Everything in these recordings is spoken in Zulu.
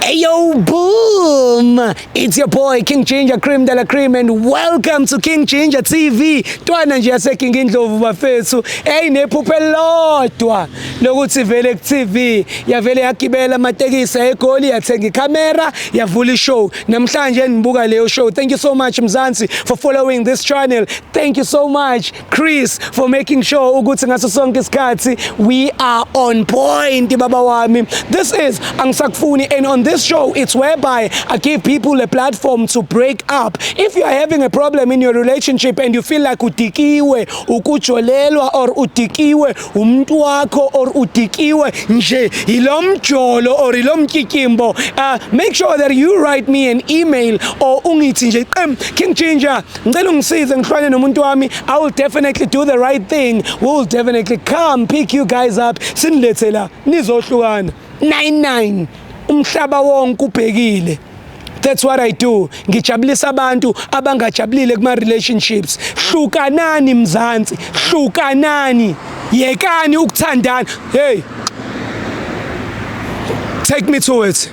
Ayo, boom! It's your boy King Ginger, Cream de la Cream, and welcome to King Ginger TV. Twana nje yase King Indlovu bafethu. Hey nephupho elodwa lokuthi vele ku TV yavele yagibela amatekisi eGoli yathenga iCamera yavula ishow. Namhlanje nibuka leyo show. Thank you so much Mzansi for following this channel. Thank you so much Chris for making sure ukuthi ngaso sonke isikhathi we are on point baba wami. This is Angisakufuni, and on this show it's whereby I give people a platform to break up. If you are having a problem in your relationship and you feel like utikiwe, ukujolelwa or utikiwe umuntu wakho or utikiwe nje ilomjolo or ilomkikimbo, make sure that you write me an email or ungithi nje King Ginger ngicela ungisize ngihlwane nomuntu wami. I will definitely do the right thing. We will definitely come pick you guys up sinilethe la nizohlukana 99 umhlaba wonke ubhekile. That's what I do. Ngijabulisa abantu abangajabulile kuma relationships. Hlukanani Mzansi, hlukanani. Yekani ukuthandana. Hey. Take me to it.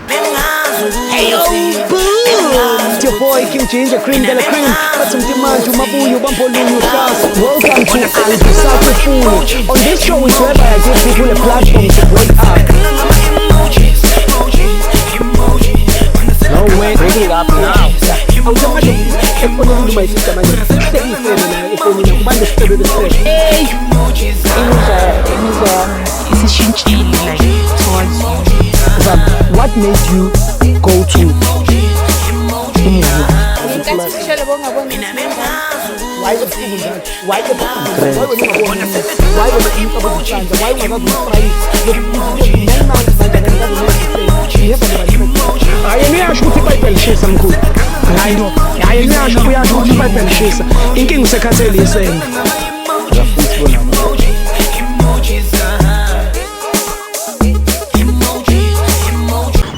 Hey yo, boom! It's your boy King Ginger, Cream de la Cream. Batumtimaju, Mabuyu, Bampolunyu, Shas. Welcome to Angisakufuni. On this show is whereby I give people a platform to break up. No way, break it up now. Hey! What made you go to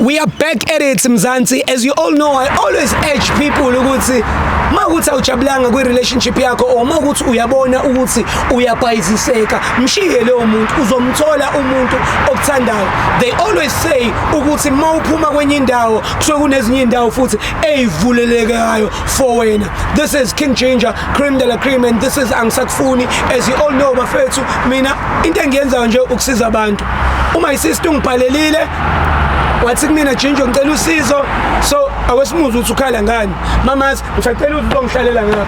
We are back at it Mzansi. As you all know, I always urge people ukuthi makuthi awujabulanga kwi relationship yakho or makuthi uyabona ukuthi uyabhayiziseka, mshiye leyo muntu uzomthola umuntu okuthandayo. They always say ukuthi mawuphuma kwenye indawo kusuke kunezinye indawo futhi eyivulelekayo for wena. This is King Ginger, Cream de la Cream, and this is Angisakufuni. As you all know bafethu, mina into engiyenzayo nje ukusiza abantu. Uma isister ungibhalelile wathi mina Ginger ngicela usizo, so awesimuzi uthi ukhala ngani mamazi ngicela ukuthi ungihlalela ngapha.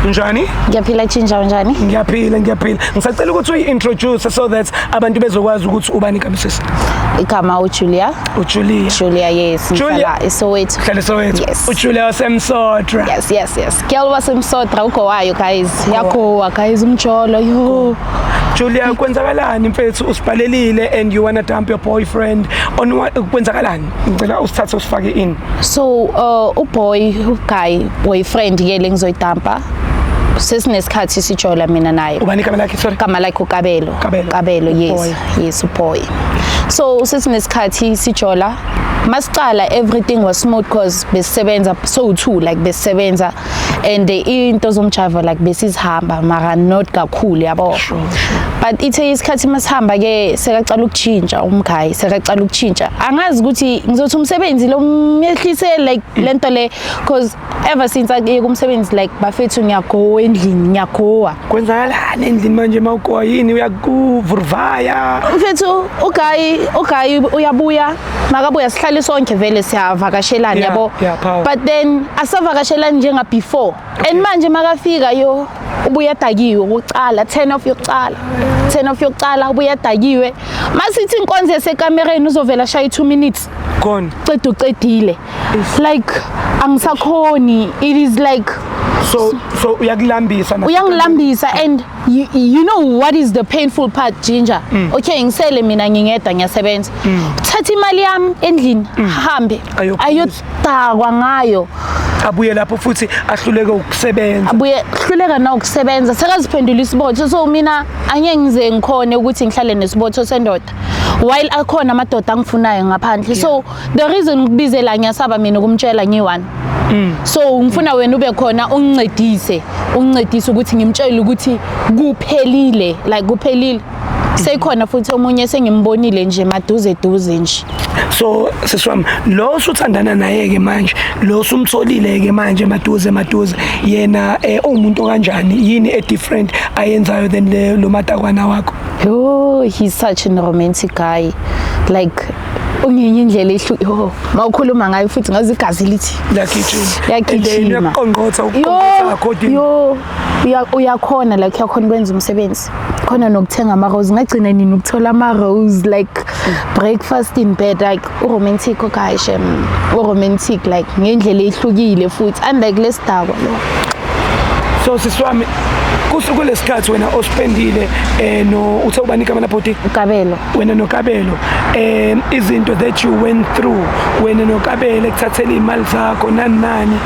Njani? Ngiyaphila Ginger njani? Ngiyaphila. Ngisacela ukuthi uyi-introduce so that abantu bezokwazi ukuthi ubani kamsisi. Igama uJulia. Julia, yes. Julia Soweto. Hlala Soweto. Yes. uJulia wasemsotra. Yes. Girl wasemsotra uko wayo guys. Yakho guys umjolo yo. Julia, kwenzakalani mfethu usibhalelile and you wanna dump your boyfriend on what kwenzakalani? Ngicela usithathe usifake in. So boyfriend ke lengizoyidampa. Sesinesikhathi sijola mina naye. Ubani igama lakhe? Sorry. Igama lakhe uKabelo, yes uBoy. So sesinesikhathi sijola. Masicala everything was smooth because besebenza so too like besebenza and into zomjava like besizihamba mara not kakhulu yabo. But ithe isikhathi masihamba ke sekacala ukuchinja umkhaya, sekacala ukuchinja. Angazi ukuthi ngizothi umsebenzi lo mehlise like lento le because ever since ake kumsebenzi like bafethu ngiyagowa endlini ngiyagowa. Kwenzakalani endlini manje mawugowa yini uyakuvurvaya? Mfethu ugayi uyabuya makabuya sihlale sonke vele siyavakashelana yabo. But then asavakashelana njenga before. And manje makafika yo ubuya dakiwe ukucala 10 of yokucala ubuya dakiwe. Masithi inkonzo yesekamereni uzovela shaya 2 minutes. Gone. Cedile. Like angisakhoni. It is like so uyangilambisa and you know what is the painful part Ginger. Okay ngisele mina ngingeda ngiyasebenza. Thatha imali yami endlini hambe ayodakwa ngayo. Abuye lapho futhi ahluleke ukusebenza. Hluleka na ukusebenza. Sekaziphendula isibotho. So mina angeke ngize ngikhone ukuthi ngihlale nesibotho sendoda. While akhona amadoda angifunayo ngaphandle. So the reason ngibizela ngiyasaba mina ukumtshela ngi1. So ngifuna wena ube khona ungincedise ukuthi ngimtshele ukuthi kuphelile, like kuphelile. sekhona futhi omunye sengimbonile nje maduze nje. So siswami lo usuthandana naye ke manje lo usumtholile ke manje maduze yena umuntu kanjani yini different ayenzayo than lo matakwana wakho? Oh, he's such a romantic guy, like ungenye indlela ehluyo mawukhuluma ngayo futhi ngazi igazi lithi yakigijima uqongqotha uyakhona like uyakhona ukwenza umsebenzi khona nokuthenga ama rose ngagcina nini ukuthola ama rose like breakfast in bed like romantic okayishe romantic like ngendlela ehlukile futhi unlike lesidakwa lo. So siswami kusuku lesikhathi wena ospendile no uthe ubanika mana bhoti Kabelo wena noKabelo izinto that you went through wena noKabelo ekuthathela imali zakho nani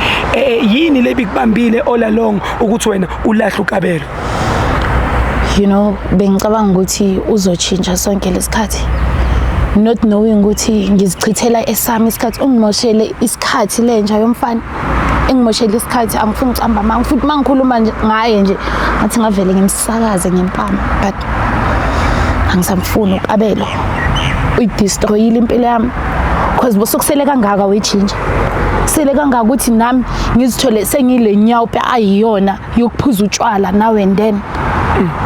yini lebikubambile all along ukuthi wena ulahle uKabelo? You know bengicabanga ukuthi uzotshintsha sonke lesikhathi not knowing ukuthi ngizichithela esami isikhathi ungimoshele isikhathi lenja yomfana engimoshela isikhathi angifuni ucamba manga futhi mangikhuluma ngaye nje ngathi ngavele ngimsakaze ngempama but angisamfuni uKabelo uyidestroyile impilo yami because bosokusele kangaka wejinja sele kangaka ukuthi nami ngizithole sengile nyawupe ayiyona yokuphuza utshwala nawe and then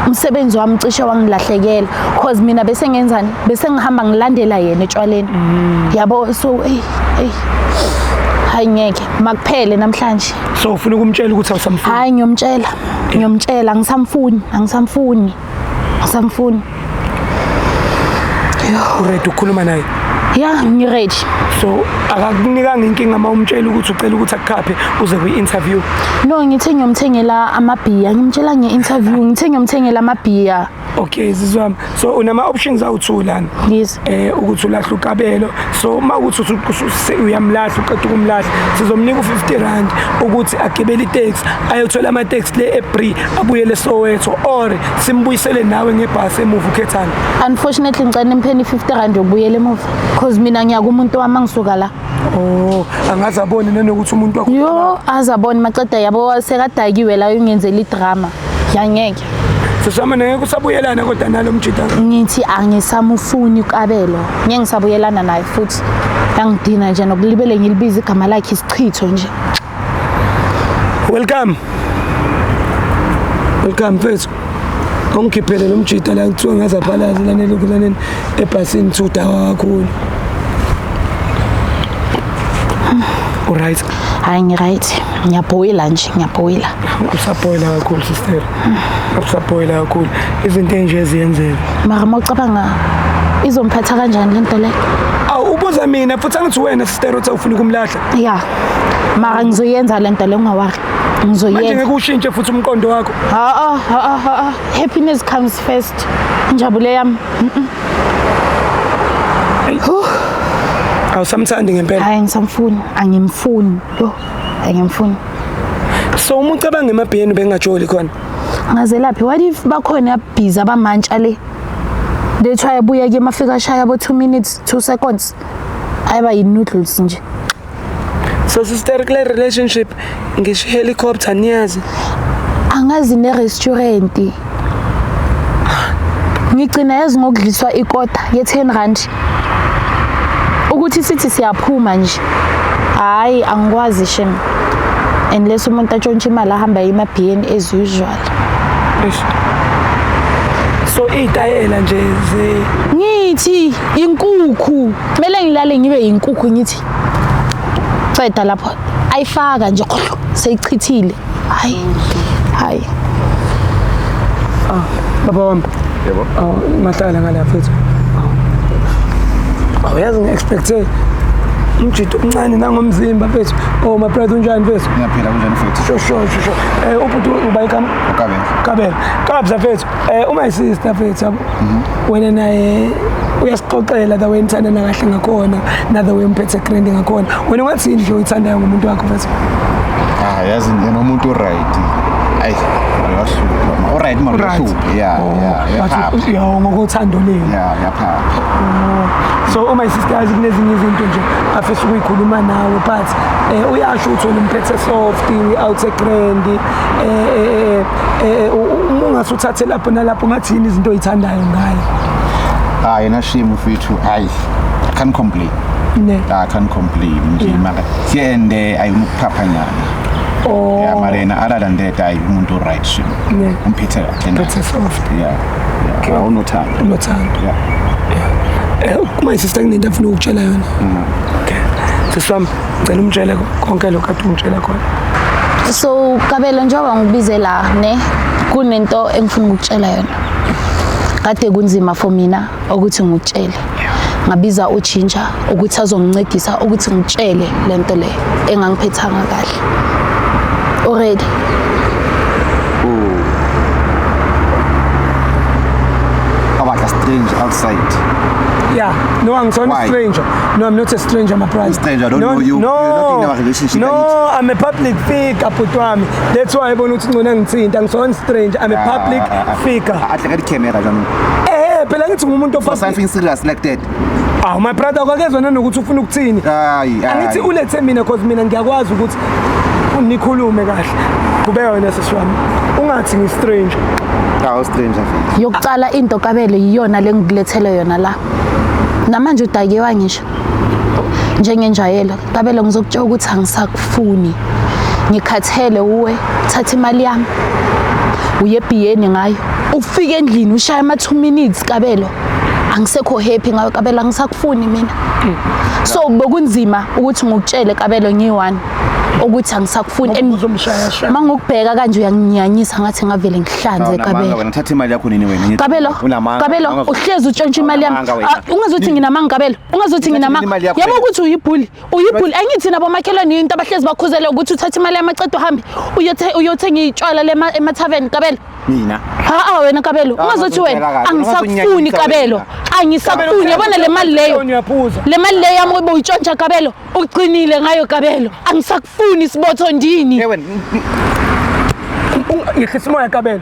umsebenzi wami cishe wangilahlekela because mina bese ngenzani bese ngihamba ngilandela yena etshwaleni yabo so hayi ngeke makuphele namhlanje. So ufuna ukumtshela ukuthi awusamfuni? Hayi ngiyomtshela angisamfuni. Uready ukukhuluma naye? Yeah, ngiready. So akakunikanga inkinga mawumtshela ukuthi ucela ukuthi akukhaphe uze kwi-interview? No, ngithe ngiyomthengela amabhiya ngimtshela nge-interview ngithe ngiyomthengela amabhiya. Okay zizwami, so unama options awu2 lana. Yes. Ukuthi ulahle uKabelo, so mawukuthi uyamlahla uqeda ukumlahla sizomnika u50 ukuthi agibele itaxi ayothola ama taxi le eBree abuyele Soweto or simbuyisele nawe ngebhasi emuva ukhethana. Unfortunately ngicela impheni 50 yokubuyela emuva because mina ngiyaku umuntu wami ngisuka la. Oh, angaze abone nanokuthi umuntu wakho. Yo, azabone maceda yabo sekadakiwe la uyengenzela idrama. Yangeke. Sisama ngeke usabuyelana kodwa nalo mjida. Ngithi angisamufuni uKabelo. Ngeke ngisabuyelana naye futhi. Yangidina nje nokulibele ngilibiza igama lakhe isichitho nje. Welcome mfethu. Ongikhiphele lo mjida la kuthiwa ngaze phalazi lanele ebhasini thuda kakhulu. Alright. Hayi ngiright. Ngiyabhoyila nje, ngiyabhoyila. Usabhoyila kakhulu sister. Usabhoyila kakhulu. Izinto enje eziyenzeka. Mara mawucabanga izomphatha kanjani lento le? Awu ubuza mina futhi angithi wena sister uthi ufuna ukumlahla. Yeah. Mara ngizoyenza lento le ungawari. Ngizoyenza. Manje ngeke ushintshe futhi umqondo wakho. Happiness comes first. Injabulo yami. Awusamthandi ngempela? Hayi ngisamfuni, angimfuni. Yo, angimfuni. So umuntu abange emabhiyeni bengajoli khona. Ngaze laphi what if bakhona abhiza abamantsha le? They try buya ke mafika shaya abo 2 minutes 2 seconds. Ayiba yi-noodles nje. So sister kule relationship ngisho helicopter niyazi? Angazi ne-restaurant. Ngigcina yazi ngokudliswa ikota ye-10 ukuthi sithi siyaphuma nje. Hayi angikwazi shem. Unless umuntu atshontshe imali ahamba emabhiyeni as usual. So itayela nje ngithi inkukhu kumele ngilale ngibe inkukhu ngithi ceda lapho ayifaka nje seyichithile. Hayi baba wami yebo mahlala ngala mfethu awuyazi ngi-expecte umjito omncane nangomzimba mfethu. Oh my brother unjani mfethu? Ngiyaphila kunjani mfethu? Sure. Ubhuti ubayikama? Kabelo. Kabza mfethu. Uma sister mfethu yabo. Wena naye uyasixoxela the way nithandana kahle ngakhona na the way umphethe grand ngakhona. Wena ungathini nje uyithandayo ngomuntu wakho mfethu? Yazi ngena umuntu right. Ayi, alright manje yeah ngokuthando leni yapha so uma isistazi kunezinye izinto nje afisa ukuyikhuluma nawe but uyasho ukuthi umphethe soft out grand ungasuthathe lapho nalapho ngathini izinto oyithandayo ngayo hayi nashimo mfethu hayi can't complain I can't complain nje mara siende ayimukuphaphanyana yeah marena other than that I umuntu right shimo umphethe soft unothando kuma isister kunento afuna ukutshela yona okay siswami ngicela umtshele konke lokho kade ungitshela khona so Kabelo njengoba ngibize la ne kunento engifuna ukutshela yona kade kunzima for mina ukuthi ngikutshele ngabiza uChinja ukuthi azongincedisa ukuthi ngitshele lento le engangiphethanga kahle already strange outside. Yeah, no, I'm not a stranger. No, I'm not a stranger, my brother. Stranger, I don't know you. No, you're not in a relationship. No, I'm a public figure, Putwami. That's why I'm not going to I'm so stranger. I'm a public figure. I think I camera, John. For something serious like that. Ah, my brother, akazona nokuthi ufuna ukuthini. Angithi ulethe mina because mina ngiyakwazi ukuthi unikhulume kahle. Kube wena sesiwami. Ungathi ngi stranger. Stranger mfethu. Yokucala into Kabelo yiyona lengilethele yona la. Namanje udakiwa ngisho. Njengenjayelo, Kabelo ngizokutshela ukuthi angisakufuni. Ngikhathele uwe, thatha imali yami. Uye ebhiyeni ngayo. Ufike endlini ushaya ama 2 minutes Kabelo. Angisekho happy ngawe Kabelo angisakufuni mina. So bokunzima ukuthi ngikutshele Kabelo ngi1 ukuthi angisakufuni mangokubheka kanje uyanginyanyisa ngathi ngavele ngihlanze Kabelo. Wena thatha imali yakho nini wena? Kabelo uhlezi utshontsha imali yami. Ungazothi nginamanga Kabelo. Ungazothi nginamanga. Yabo ukuthi uyibhuli. Angithi nabo makhelwane into abahlezi bakhuzele ukuthi uthatha imali yamacede uhambe uyothenga itshwala emathaveni Kabelo. Mina. Wena Kabelo. Ungazothi wena angisakufuni Kabelo. Angisakufuni yabona le mali leyo. Le mali leyo yami ubuyitshontsha Kabelo. Uqinile ngayo Kabelo. Angisakufuni sibotho ndini. Ngikhisimoya Kabelo.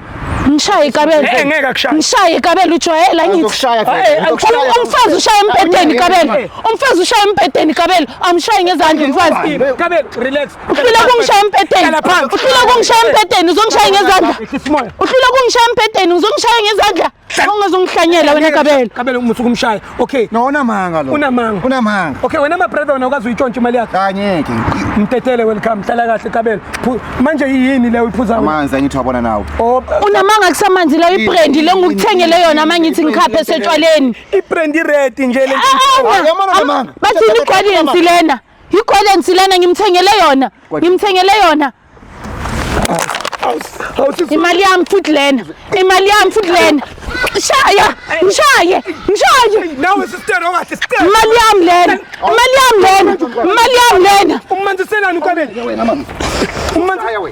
Ngishaye Kabelo. Ngeke akushaya. Ngishaye Kabelo ujwayela ngithi. Umfazi ushaya empedeni Kabelo. Umfazi ushaya empedeni Kabelo. Amshaye ngezandla umfazi. Kabelo relax. Uhlula kungishaya empedeni. Uhlula kungishaya empedeni uzongishaya ngezandla. Uhlula kungishaya empedeni uzongishaya ngezandla. Ungazongihlanyela wena Kabelo. Kabelo umusuku umshaya. Okay. No unamanga lo. Unamanga. Okay wena ma brother wena ukwazi uyitshontsha imali yakho. Ngeke. Mtetele welcome. Hlala kahle Kabelo. Manje yini le uyiphuza wena? Amanzi angithi wabona nawe. Unamanga kusamanzi la ibrand le ngikuthengele yona mangithi ngikhaphe esetshwaleni. Ibrand red nje le. Bathini iquality lena? Iquality lena ngimthengele yona. Ngimthengele yona. Imali yami futhi lena. Imali yami futhi lena. Shaya. Nawe sister ongathi sister. Imali yami lena. Imali yami lena. Imali yami lena. Umanziselani Kabelo? Wena mama.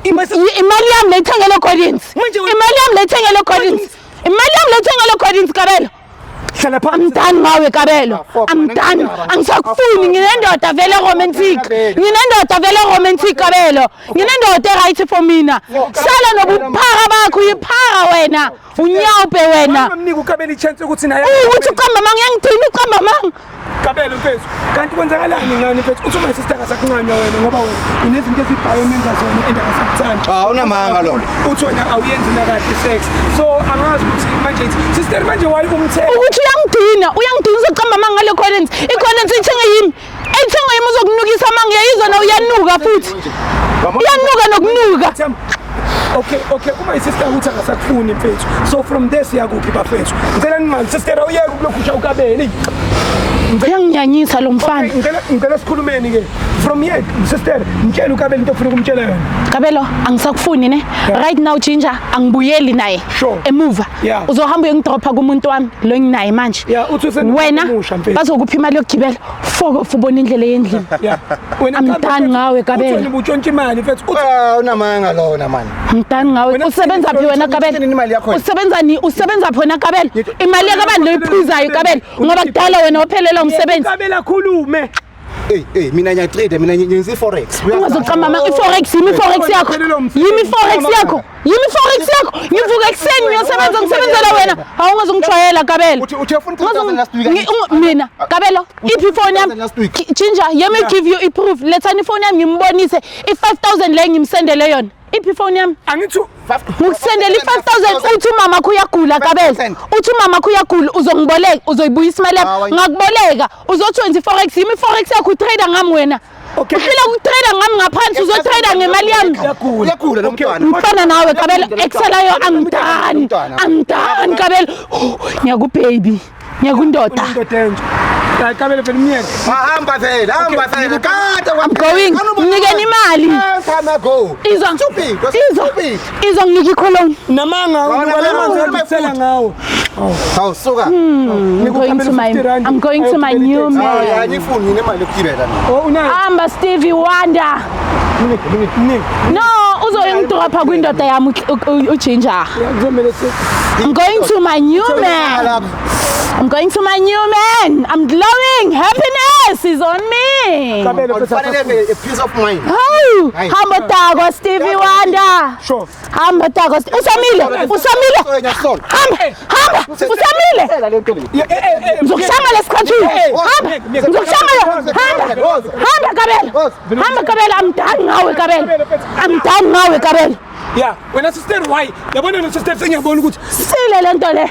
Imali yami lethengele Collins. Imali yami lethengele Collins. Imali yami lethengele Collins Kabelo. Hlala phansi. I'm done ngawe Kabelo. I'm done. Angisakufuni nginendoda vele romantic. Nginendoda vele romantic Kabelo. Nginendoda right for mina. Sala nobuphara bakho uyiphara wena. Unyawupe wena. Ngimnika uKabelo ichance ukuthi naye. Uthi uqamba manga ngiyangithini uqamba manga. Kabelo mfethu. Kanti kwenzakalani ngani mfethu? Uthi my sister akasakunqanya wena ngoba wena unezinto ezibhayo menza zona endakasakuthanda. Unamanga lo. Uthi wena awuyenzi nakahle sex. So angazi ukuthi manje sister manje wayi umthe. Ukuthi uyangidina uzoqamba manga ngale Collins. iCollins ithenge yimi. Ayithenga yimi uzokunukisa manga uyayizwa na uyanuka futhi. Uyanuka nokunuka. Okay, uma isister uthi akasakufuni mfethu. So from there siyakuphi bafethu? Ngicela manje sister awuyeke ukulokhusha uKabelo. Uyanginyanyisa lo mfana. Ngicela sikhulumeni ke. From here sister, ngitshela uKabelo into ofuna ukumtshela yona. Kabelo angisakufuni ne. Right now Ginger angibuyeli naye. Emuva. Uzohamba uyengidropa kumuntu wami lo nginaye manje. Wena bazokupha imali yokugibela. Foko ubona indlela yendlini. Wena amdani ngawe Kabelo. Uthi ubutshontsha imali mfethu. Unamanga lona man. Amdani ngawe. Usebenza phi wena Kabelo? Usebenza phi wena Kabelo? Imali yakabani lo iphuzayo Kabelo. Ngoba kudala wena ophelela umsebenzi. Kabelo akhulume. Hey, mina ngiyatrade, mina ngenza forex. Ungazoqamba i-forex, yimi forex yakho. Yimi forex yakho. Ngivuka ekseni ngisebenzela wena. Awungazongijwayela Kabelo. Uthi ufuna 3000 last week. Mina Kabelo, iphi phone yami? Ginger, let me give you i-proof. Lethani ifone yami ngimbonise i-5000 le ngimsendele yona. Iphi phone yami? Angithi Ngikusendela i-5000 uthi umama wakho uyagula Kabelo. Uthi umama wakho uyagula uzongiboleka, uzoyibuyisa imali yakho. Ngakuboleka, uzo20 forex, yimi forex yakho utrader ngami wena. Okay. Uhlala ukutrader ngami ngaphansi uzotrader ngemali yami. Uyagula lo mntwana. Mfana nawe Kabelo, excela yo angidani Kabelo. Ngiyakubaby, ngiyakundoda. Hayi Kabelo vele umnyeke. Hamba vele. Kade I'm going. Ngikeni imali. Time ago. Izo ngiki cologne. Namanga ukwalemanzi ngicela ngawo. Hawu suka. I'm going to my new man. Ya ngifuni nginemali yokugibela. Oh unayo. Hamba Stevie Wonder. No, uzoyingidropha kwindoda yami uGinger. I'm going to my new man. I'm going to my new man. I'm glowing. Happiness is on me. Kufanele a peace of mind. Oh, hamba tako Stevie Wonder. Sure. Hamba tako. Usamile. Hamba. Usamile. Ngizokushanga lesikhathini. Hamba Kabelo. I'm done ngawe Kabelo. Yeah, when sister why? Yabona no sister sengiyabona ukuthi sile lento le.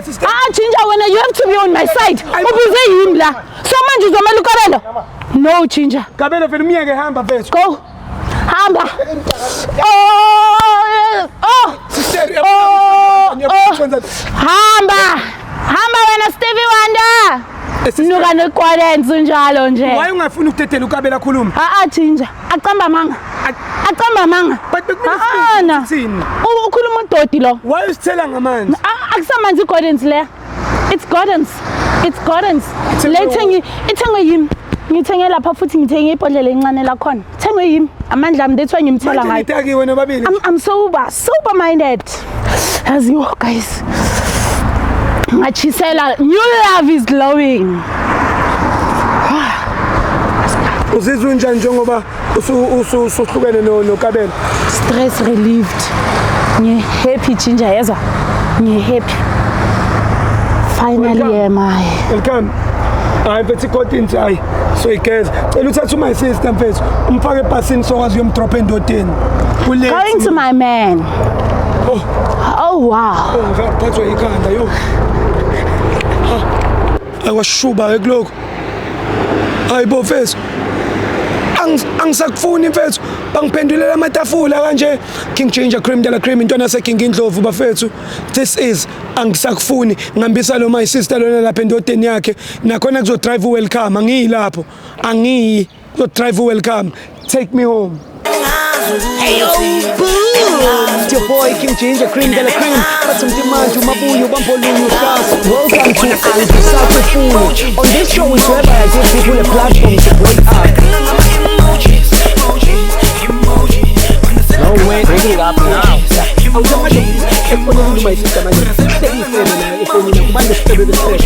Sister. Ginger wena you have to be on my side. Ubize yimi la. So manje uzomela uKabelo? No Ginger. Kabelo vele umnyeke hamba mfethu. Go. Hamba. Sister. Hamba wena Stevie Wonder. Sinuka nekwalenzi njalo nje. Why ungafuni ukutethela uKabelo akhuluma? Ginger. Aqamba manga. Ukhuluma udodi lo. Why usithela ngamanzi? Akusamanzi iGordons le. It's Gordons. Ithengwe yimi. Ngithenge lapha futhi ngithenge ibhodlela encane la khona. Ithengwe yimi. Amandla ami ndethwa ngimthela ngayo. Ngitakiwe nobabili. I'm sober minded. As you guys. Ngachisela new love is glowing. Uzizwe njani njengoba usuhlukene noKabelo? Stress relieved. Happy Ginger yezwa. Happy. Finally am I. Welcome. Hayi mfethu iContins hayi. So igeza. Cela uthathe my sister mfethu. Umfake ebhasini sokwazi uyomdrop endodeni. Going to my man. Oh wow. Ngaphathwa ikhanda yo. Awashuba ekuloko. Hayibo mfethu. Angisakufuni mfethu bangiphendulela amatafula kanje King Ginger Cream de la Cream intwana yaseKing Indlovu bafethu this is angisakufuni ngihambisa lo my sister lona lapha endodeni yakhe nakhona kuzo drive welcome angiyilapho zo drive welcome take me home. Hey yo boom, it's your boy King Ginger Cream de la Cream bathi manje umabuyo bambolunye uhlasa. Welcome to Angisakufuni. On this show is where I give people a platform to break up. No way, bring it up now.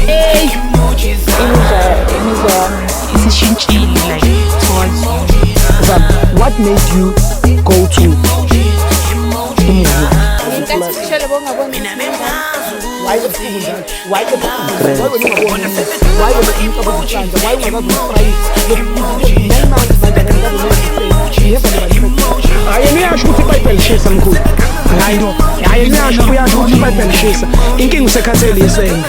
Hey, what made you go to Ayiniyasho ukuthi bayibhelishisa mkhulu. Hayi no. Ayiniyasho uyasho ukuthi bayibhelishisa. Inkinga usekhathele yisena.